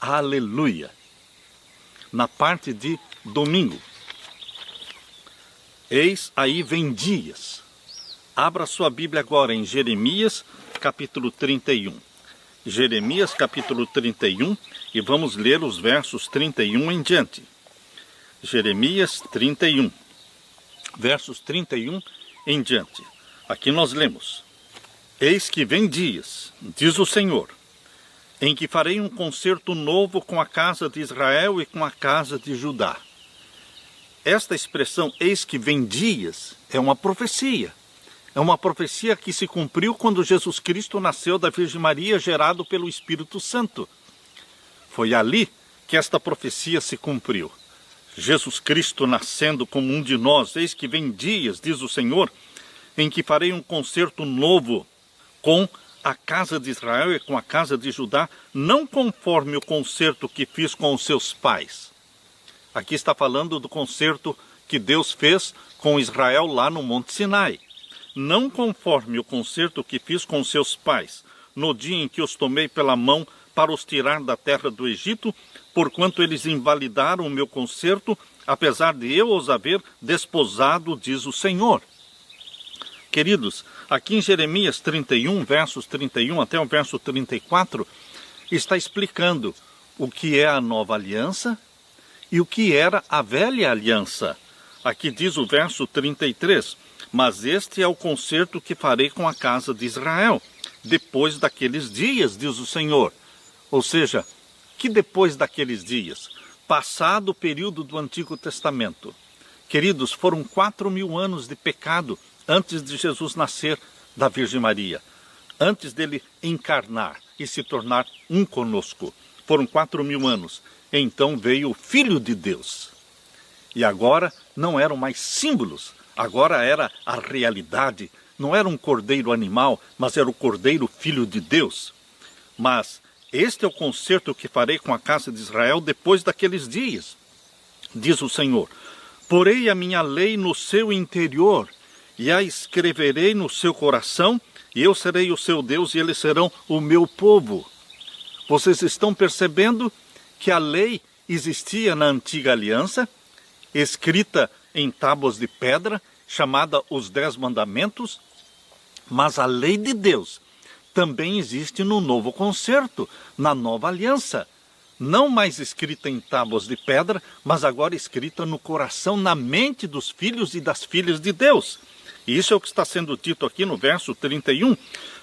Aleluia! Na parte de domingo. Eis aí vem dias. Abra sua Bíblia agora em Jeremias, capítulo 31. Jeremias, capítulo 31, e vamos ler os versos 31 em diante. Jeremias 31, versos 31 em diante. Aqui nós lemos: Eis que vem dias, diz o Senhor, em que farei um concerto novo com a casa de Israel e com a casa de Judá. Esta expressão, eis que vem dias, é uma profecia. É uma profecia que se cumpriu quando Jesus Cristo nasceu da Virgem Maria, gerado pelo Espírito Santo. Foi ali que esta profecia se cumpriu. Jesus Cristo nascendo como um de nós, eis que vem dias, diz o Senhor, em que farei um concerto novo com a casa de Israel e com a casa de Judá, não conforme o concerto que fiz com os seus pais. Aqui está falando do concerto que Deus fez com Israel lá no Monte Sinai. Não conforme o concerto que fiz com seus pais, no dia em que os tomei pela mão para os tirar da terra do Egito, porquanto eles invalidaram o meu concerto, apesar de eu os haver desposado, diz o Senhor. Queridos, aqui em Jeremias 31, versos 31 até o verso 34, está explicando o que é a nova aliança e o que era a velha aliança. Aqui diz o verso 33, mas este é o concerto que farei com a casa de Israel, depois daqueles dias, diz o Senhor. Ou seja, que depois daqueles dias, passado o período do Antigo Testamento. Queridos, foram 4.000 anos de pecado antes de Jesus nascer da Virgem Maria, antes dele encarnar e se tornar um conosco. Foram 4.000 anos. Então veio o Filho de Deus. E agora não eram mais símbolos, agora era a realidade. Não era um cordeiro animal, mas era o cordeiro Filho de Deus. Mas este é o concerto que farei com a casa de Israel depois daqueles dias, diz o Senhor. Porei a minha lei no seu interior, e a escreverei no seu coração, e eu serei o seu Deus, e eles serão o meu povo. Vocês estão percebendo que a lei existia na antiga aliança, escrita em tábuas de pedra, chamada os 10 mandamentos, mas a lei de Deus também existe no novo concerto, na nova aliança. Não mais escrita em tábuas de pedra, mas agora escrita no coração, na mente dos filhos e das filhas de Deus. E isso é o que está sendo dito aqui no verso 31.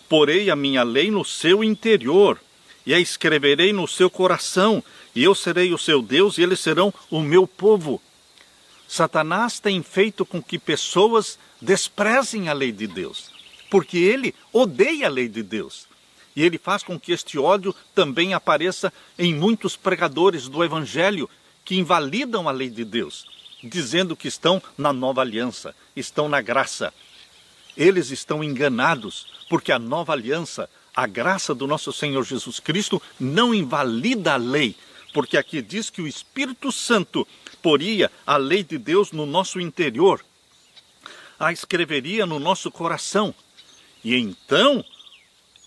Porei a minha lei no seu interior, e a escreverei no seu coração, e eu serei o seu Deus, e eles serão o meu povo. Satanás tem feito com que pessoas desprezem a lei de Deus, porque ele odeia a lei de Deus. E ele faz com que este ódio também apareça em muitos pregadores do Evangelho, que invalidam a lei de Deus, dizendo que estão na nova aliança, estão na graça. Eles estão enganados, porque a nova aliança, a graça do nosso Senhor Jesus Cristo, não invalida a lei, porque aqui diz que o Espírito Santo poria a lei de Deus no nosso interior, a escreveria no nosso coração. E então,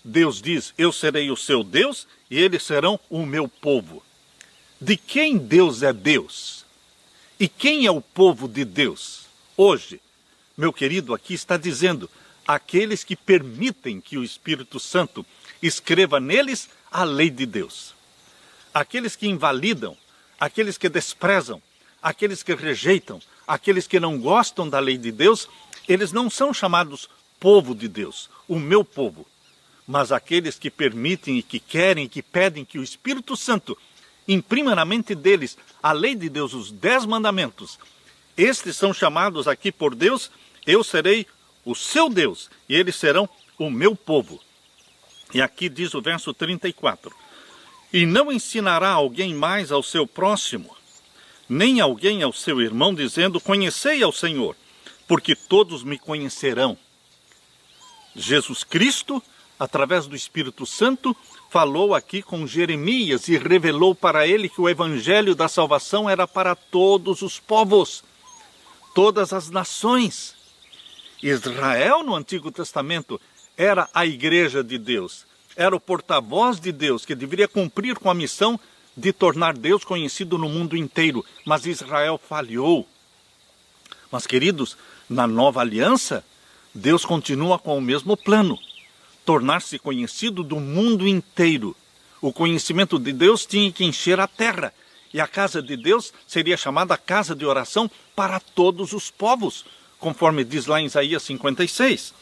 Deus diz, eu serei o seu Deus e eles serão o meu povo. De quem Deus é Deus? E quem é o povo de Deus? Hoje, meu querido, aqui está dizendo, aqueles que permitem que o Espírito Santo escreva neles a lei de Deus. Aqueles que invalidam, aqueles que desprezam, aqueles que rejeitam, aqueles que não gostam da lei de Deus, eles não são chamados povo de Deus, o meu povo. Mas aqueles que permitem e que querem e que pedem que o Espírito Santo imprima na mente deles a lei de Deus, os 10 mandamentos, estes são chamados aqui por Deus, eu serei o seu Deus, e eles serão o meu povo. E aqui diz o verso 34, e não ensinará alguém mais ao seu próximo, nem alguém ao seu irmão, dizendo, conhecei ao Senhor, porque todos me conhecerão. Jesus Cristo, através do Espírito Santo, falou aqui com Jeremias e revelou para ele que o evangelho da salvação era para todos os povos, todas as nações. Israel, no Antigo Testamento, era a igreja de Deus, era o porta-voz de Deus, que deveria cumprir com a missão de tornar Deus conhecido no mundo inteiro, mas Israel falhou. Mas, queridos, na nova aliança, Deus continua com o mesmo plano, tornar-se conhecido do mundo inteiro. O conhecimento de Deus tinha que encher a terra, e a casa de Deus seria chamada casa de oração para todos os povos, conforme diz lá em Isaías 56.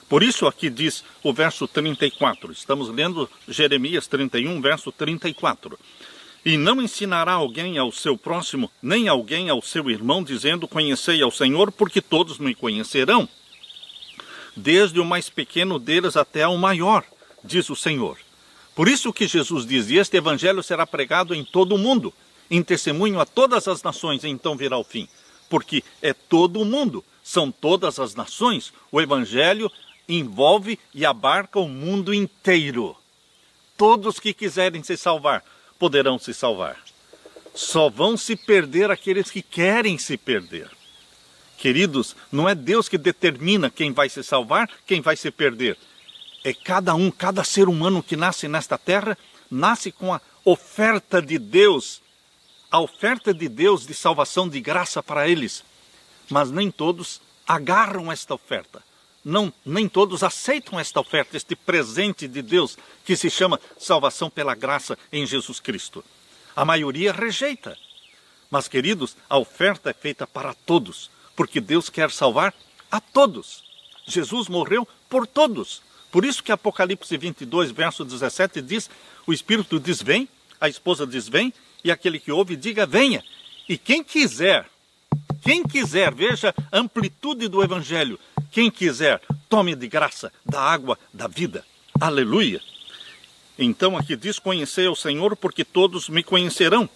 Por isso aqui diz o verso 34, estamos lendo Jeremias 31, verso 34. E não ensinará alguém ao seu próximo, nem alguém ao seu irmão, dizendo, conhecei ao Senhor, porque todos me conhecerão, desde o mais pequeno deles até o maior, diz o Senhor. Por isso que Jesus diz, e este evangelho será pregado em todo o mundo, em testemunho a todas as nações, e então virá o fim. Porque é todo o mundo, são todas as nações, o evangelho envolve e abarca o mundo inteiro. Todos que quiserem se salvar, poderão se salvar. Só vão se perder aqueles que querem se perder. Queridos, não é Deus que determina quem vai se salvar, quem vai se perder. É cada ser humano que nasce nesta terra, nasce com a oferta de Deus. A oferta de Deus de salvação, de graça para eles. Mas nem todos agarram esta oferta. Nem todos aceitam esta oferta, este presente de Deus, que se chama salvação pela graça em Jesus Cristo. A maioria rejeita. Mas, queridos, a oferta é feita para todos, porque Deus quer salvar a todos. Jesus morreu por todos. Por isso que Apocalipse 22, verso 17 diz, o Espírito diz vem, a esposa diz vem, e aquele que ouve diga venha. E quem quiser, veja a amplitude do Evangelho, quem quiser, tome de graça da água da vida. Aleluia! Então aqui diz, conhecei ao Senhor, porque todos me conhecerão,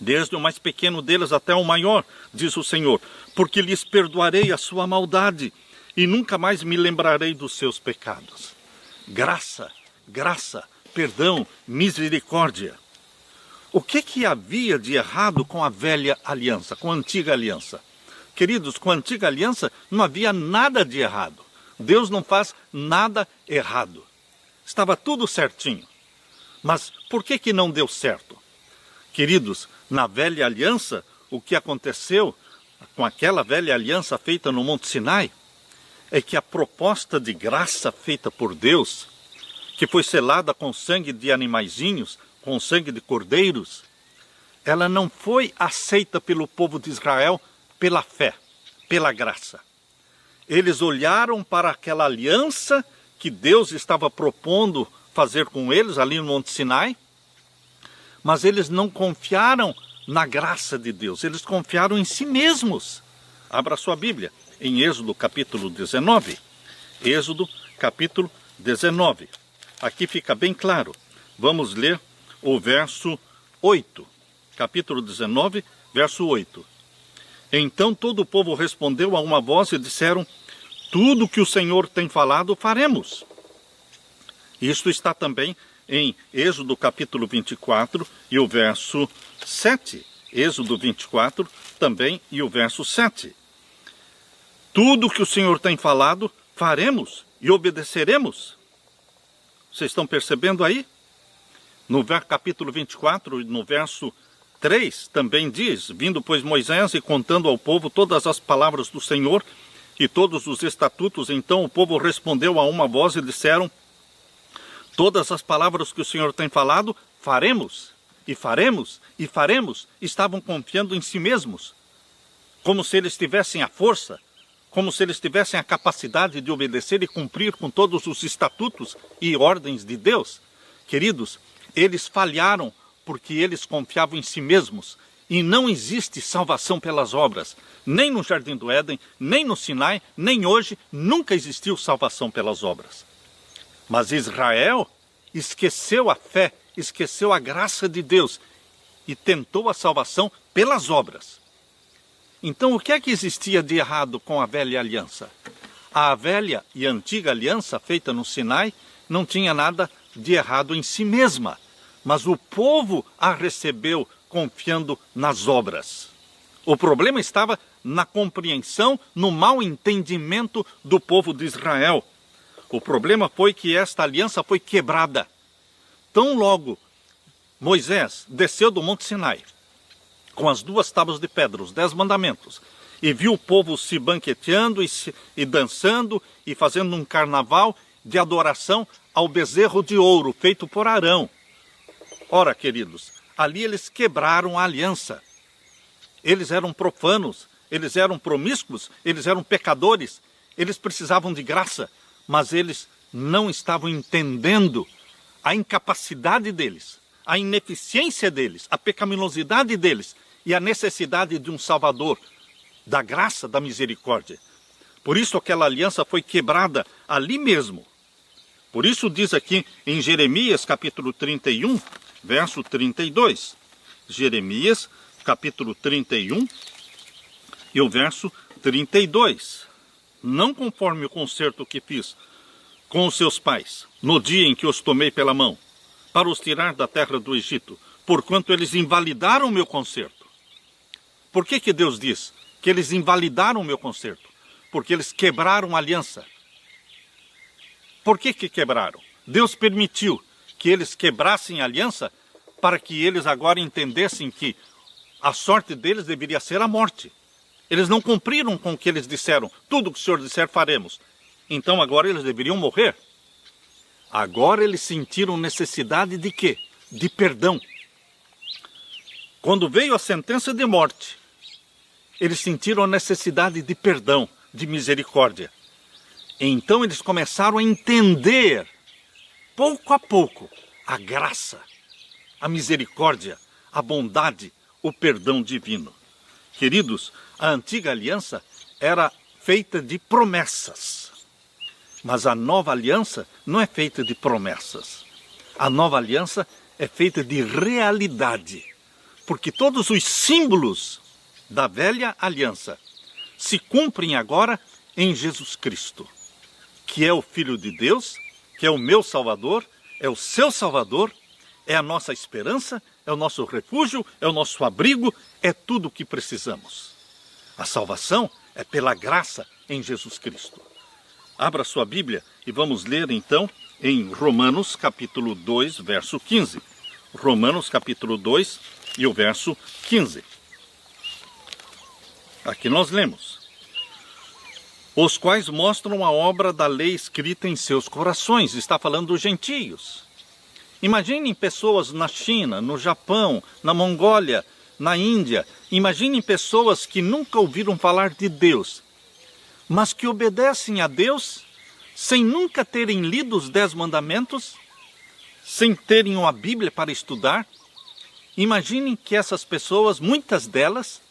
desde o mais pequeno deles até o maior, diz o Senhor, porque lhes perdoarei a sua maldade, e nunca mais me lembrarei dos seus pecados. Graça, perdão, misericórdia. O que havia de errado com a velha aliança, com a antiga aliança? Queridos, com a antiga aliança não havia nada de errado. Deus não faz nada errado. Estava tudo certinho. Mas por que não deu certo? Queridos, na velha aliança, o que aconteceu com aquela velha aliança feita no Monte Sinai, é que a proposta de graça feita por Deus, que foi selada com sangue de animaizinhos, com sangue de cordeiros, ela não foi aceita pelo povo de Israel pela fé, pela graça. Eles olharam para aquela aliança que Deus estava propondo fazer com eles ali no Monte Sinai, mas eles não confiaram na graça de Deus, eles confiaram em si mesmos. Abra sua Bíblia em Êxodo capítulo 19. Êxodo capítulo 19. Aqui fica bem claro. Vamos ler o verso 8. Capítulo 19, verso 8. Então todo o povo respondeu a uma voz e disseram, tudo que o Senhor tem falado faremos. Isto está também em Êxodo capítulo 24 e o verso 7. Êxodo 24 também e o verso 7. Tudo que o Senhor tem falado, faremos e obedeceremos. Vocês estão percebendo aí? No capítulo 24, no verso 3, também diz, vindo pois Moisés e contando ao povo todas as palavras do Senhor e todos os estatutos, então o povo respondeu a uma voz e disseram, todas as palavras que o Senhor tem falado, faremos, e faremos, e faremos. Estavam confiando em si mesmos, como se eles tivessem a força, como se eles tivessem a capacidade de obedecer e cumprir com todos os estatutos e ordens de Deus. Queridos, eles falharam porque eles confiavam em si mesmos. E não existe salvação pelas obras. Nem no Jardim do Éden, nem no Sinai, nem hoje, nunca existiu salvação pelas obras. Mas Israel esqueceu a fé, esqueceu a graça de Deus e tentou a salvação pelas obras. Então, o que é que existia de errado com a velha aliança? A velha e antiga aliança feita no Sinai não tinha nada de errado em si mesma, mas o povo a recebeu confiando nas obras. O problema estava na compreensão, no mau entendimento do povo de Israel. O problema foi que esta aliança foi quebrada. Tão logo Moisés desceu do Monte Sinai com as 2 tábuas de pedra, os 10 mandamentos, e viu o povo se banqueteando e dançando e fazendo um carnaval de adoração ao bezerro de ouro feito por Arão. Ora, queridos, ali eles quebraram a aliança. Eles eram profanos, eles eram promíscuos, eles eram pecadores, eles precisavam de graça, mas eles não estavam entendendo a incapacidade deles, a ineficiência deles, a pecaminosidade deles e a necessidade de um Salvador, da graça, da misericórdia. Por isso aquela aliança foi quebrada ali mesmo. Por isso diz aqui em Jeremias capítulo 31, verso 32. Jeremias capítulo 31 e o verso 32. Não conforme o concerto que fiz com os seus pais, no dia em que os tomei pela mão, para os tirar da terra do Egito, porquanto eles invalidaram o meu concerto. Por que Deus diz que eles invalidaram o meu concerto? Porque eles quebraram a aliança. Por que quebraram? Deus permitiu que eles quebrassem a aliança para que eles agora entendessem que a sorte deles deveria ser a morte. Eles não cumpriram com o que eles disseram. Tudo o que o Senhor disser faremos. Então agora eles deveriam morrer. Agora eles sentiram necessidade de quê? De perdão. Quando veio a sentença de morte, eles sentiram a necessidade de perdão, de misericórdia. Então eles começaram a entender, pouco a pouco, a graça, a misericórdia, a bondade, o perdão divino. Queridos, a antiga aliança era feita de promessas. Mas a nova aliança não é feita de promessas. A nova aliança é feita de realidade. Porque todos os símbolos da velha aliança se cumprem agora em Jesus Cristo, que é o Filho de Deus, que é o meu Salvador, é o seu Salvador, é a nossa esperança, é o nosso refúgio, é o nosso abrigo, é tudo o que precisamos. A salvação é pela graça em Jesus Cristo. Abra sua Bíblia e vamos ler então em Romanos capítulo 2, verso 15. Romanos capítulo 2 e o verso 15. Aqui nós lemos: os quais mostram a obra da lei escrita em seus corações. Está falando dos gentios. Imaginem pessoas na China, no Japão, na Mongólia, na Índia. Imaginem pessoas que nunca ouviram falar de Deus, mas que obedecem a Deus sem nunca terem lido os 10 mandamentos, sem terem uma Bíblia para estudar. Imaginem que essas pessoas, muitas delas,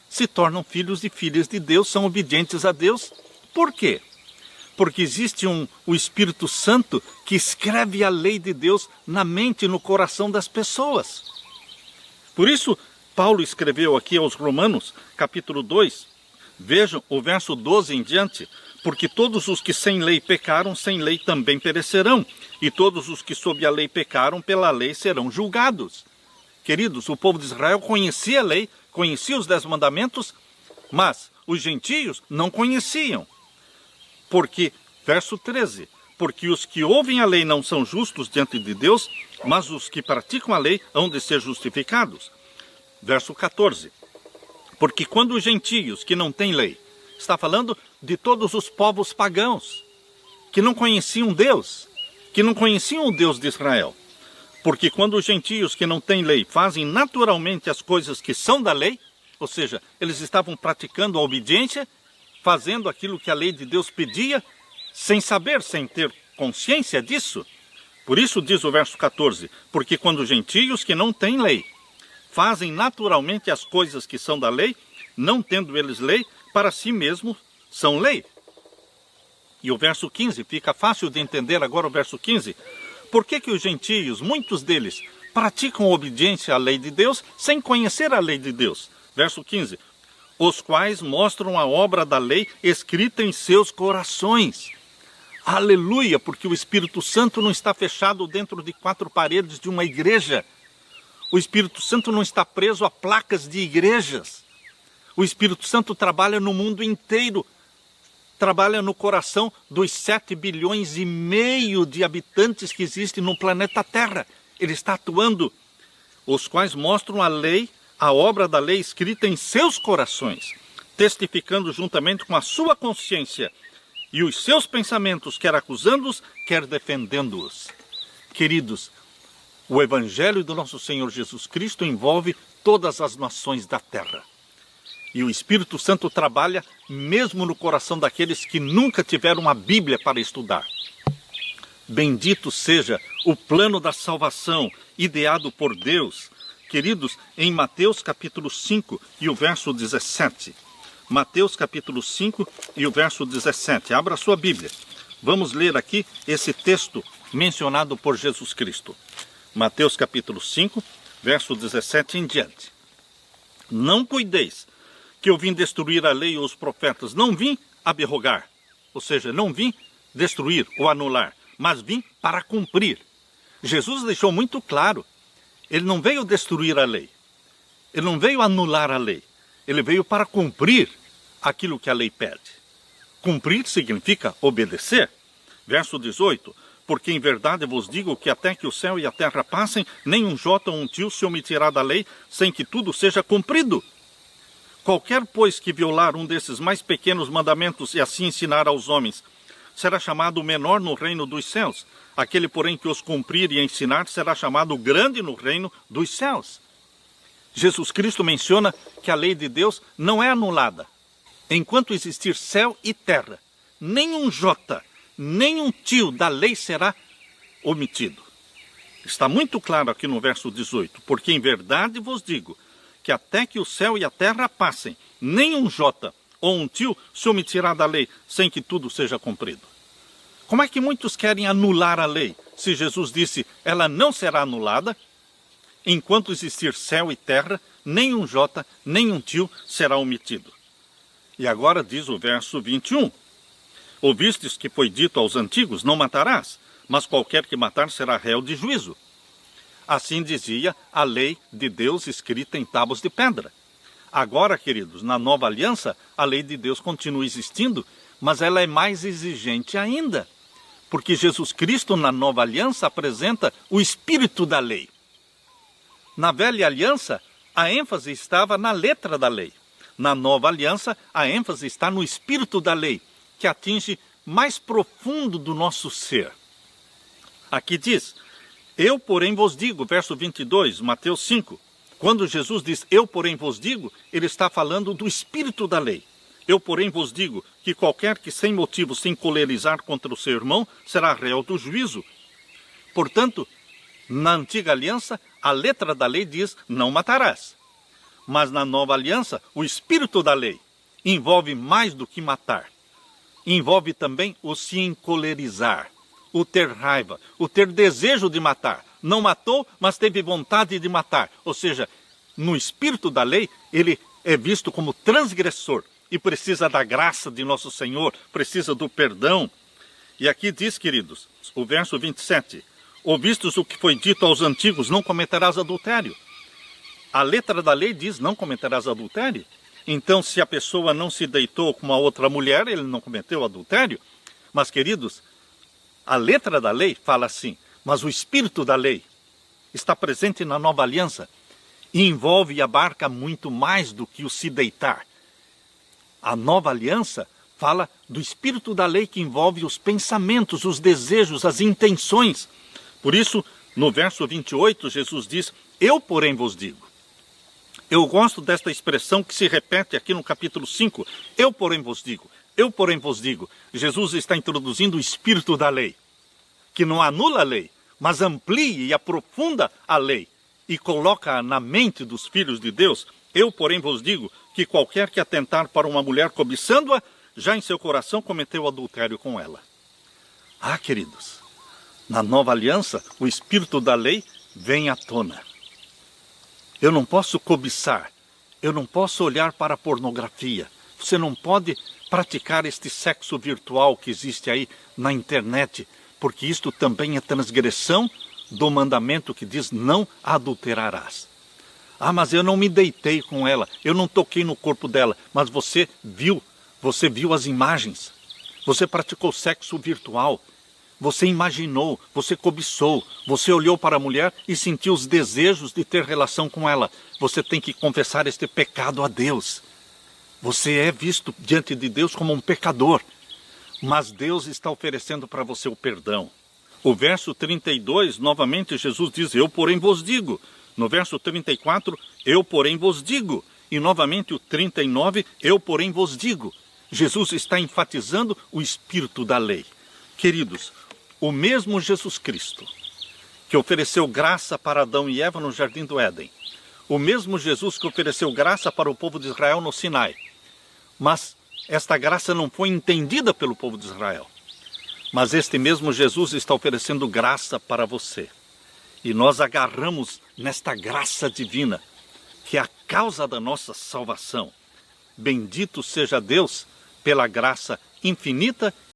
se tornam filhos e filhas de Deus, são obedientes a Deus. Por quê? Porque existe o Espírito Santo que escreve a lei de Deus na mente e no coração das pessoas. Por isso, Paulo escreveu aqui aos Romanos, capítulo 2, vejam o verso 12 em diante: porque todos os que sem lei pecaram, sem lei também perecerão, e todos os que sob a lei pecaram, pela lei serão julgados. Queridos, o povo de Israel conhecia a lei, conhecia os 10 mandamentos, mas os gentios não conheciam. Porque, verso 13, porque os que ouvem a lei não são justos diante de Deus, mas os que praticam a lei hão de ser justificados. Verso 14, porque quando os gentios que não têm lei, está falando de todos os povos pagãos, que não conheciam Deus, que não conheciam o Deus de Israel. Porque quando os gentios que não têm lei fazem naturalmente as coisas que são da lei, ou seja, eles estavam praticando a obediência, fazendo aquilo que a lei de Deus pedia, sem saber, sem ter consciência disso. Por isso diz o verso 14, porque quando os gentios que não têm lei fazem naturalmente as coisas que são da lei, não tendo eles lei, para si mesmos são lei. E o verso 15, fica fácil de entender agora o verso 15. Por que os gentios, muitos deles, praticam obediência à lei de Deus sem conhecer a lei de Deus? Verso 15, os quais mostram a obra da lei escrita em seus corações. Aleluia, porque o Espírito Santo não está fechado dentro de 4 paredes de uma igreja. O Espírito Santo não está preso a placas de igrejas. O Espírito Santo trabalha no mundo inteiro. Trabalha no coração dos 7,5 bilhões de habitantes que existem no planeta Terra. Ele está atuando os quais mostram a lei, a obra da lei escrita em seus corações, testificando juntamente com a sua consciência e os seus pensamentos, quer acusando-os, quer defendendo-os. Queridos, o Evangelho do nosso Senhor Jesus Cristo envolve todas as nações da terra. E o Espírito Santo trabalha mesmo no coração daqueles que nunca tiveram uma Bíblia para estudar. Bendito seja o plano da salvação ideado por Deus. Queridos, em Mateus capítulo 5 e o verso 17. Mateus capítulo 5 e o verso 17. Abra a sua Bíblia. Vamos ler aqui esse texto mencionado por Jesus Cristo. Mateus capítulo 5, verso 17 em diante. Não cuideis que eu vim destruir a lei ou os profetas. Não vim abrogar, ou seja, não vim destruir ou anular, mas vim para cumprir. Jesus deixou muito claro, ele não veio destruir a lei, ele não veio anular a lei, ele veio para cumprir aquilo que a lei pede. Cumprir significa obedecer. Verso 18, porque em verdade vos digo que até que o céu e a terra passem, nem um jota ou um tio se omitirá da lei, sem que tudo seja cumprido. Qualquer, pois, que violar um desses mais pequenos mandamentos e assim ensinar aos homens, será chamado menor no reino dos céus. Aquele, porém, que os cumprir e ensinar, será chamado grande no reino dos céus. Jesus Cristo menciona que a lei de Deus não é anulada. Enquanto existir céu e terra, nem um jota, nem um tio da lei será omitido. Está muito claro aqui no verso 18. Porque em verdade vos digo, que até que o céu e a terra passem, nem um jota ou um tio se omitirá da lei, sem que tudo seja cumprido. Como é que muitos querem anular a lei, se Jesus disse, ela não será anulada? Enquanto existir céu e terra, nem um jota, nem um tio será omitido. E agora diz o verso 21. Ouvistes que foi dito aos antigos, não matarás, mas qualquer que matar será réu de juízo. Assim dizia a lei de Deus escrita em tábuas de pedra. Agora, queridos, na nova aliança, a lei de Deus continua existindo, mas ela é mais exigente ainda. Porque Jesus Cristo, na nova aliança, apresenta o espírito da lei. Na velha aliança, a ênfase estava na letra da lei. Na nova aliança, a ênfase está no espírito da lei, que atinge mais profundo do nosso ser. Aqui diz, eu porém vos digo, verso 22, Mateus 5, quando Jesus diz, eu porém vos digo, ele está falando do espírito da lei. Eu porém vos digo que qualquer que sem motivo se encolerizar contra o seu irmão, será réu do juízo. Portanto, na antiga aliança, a letra da lei diz, não matarás. Mas na nova aliança, o espírito da lei envolve mais do que matar. Envolve também o se encolerizar, o ter raiva, o ter desejo de matar. Não matou, mas teve vontade de matar. Ou seja, no espírito da lei, ele é visto como transgressor e precisa da graça de nosso Senhor, precisa do perdão. E aqui diz, queridos, o verso 27, ouvistes o que foi dito aos antigos, não cometerás adultério. A letra da lei diz, não cometerás adultério. Então, se a pessoa não se deitou com uma outra mulher, ele não cometeu adultério. Mas, queridos, a letra da lei fala assim, mas o espírito da lei está presente na nova aliança e envolve e abarca muito mais do que o se deitar. A nova aliança fala do espírito da lei que envolve os pensamentos, os desejos, as intenções. Por isso, no verso 28, Jesus diz, eu porém vos digo. Eu gosto desta expressão que se repete aqui no capítulo 5. Eu porém vos digo. Eu porém vos digo. Jesus está introduzindo o espírito da lei, que não anula a lei, mas amplia e aprofunda a lei e coloca na mente dos filhos de Deus. Eu porém vos digo que qualquer que atentar para uma mulher cobiçando-a, já em seu coração cometeu adultério com ela. Ah, queridos, na nova aliança, o espírito da lei vem à tona. Eu não posso cobiçar, eu não posso olhar para a pornografia. Você não pode praticar este sexo virtual que existe aí na internet, porque isto também é transgressão do mandamento que diz não adulterarás. Ah, mas eu não me deitei com ela, eu não toquei no corpo dela, mas você viu as imagens, você praticou sexo virtual, Você imaginou, você cobiçou, você olhou para a mulher e sentiu os desejos de ter relação com ela. Você tem que confessar este pecado a Deus. Você é visto diante de Deus como um pecador, mas Deus está oferecendo para você o perdão. O verso 32, novamente Jesus diz, eu porém vos digo. No verso 34, eu porém vos digo. E novamente o 39, eu porém vos digo. Jesus está enfatizando o espírito da lei. Queridos, o mesmo Jesus Cristo que ofereceu graça para Adão e Eva no Jardim do Éden, o mesmo Jesus que ofereceu graça para o povo de Israel no Sinai, mas esta graça não foi entendida pelo povo de Israel. Mas este mesmo Jesus está oferecendo graça para você. E nós agarramos nesta graça divina, que é a causa da nossa salvação. Bendito seja Deus pela graça infinita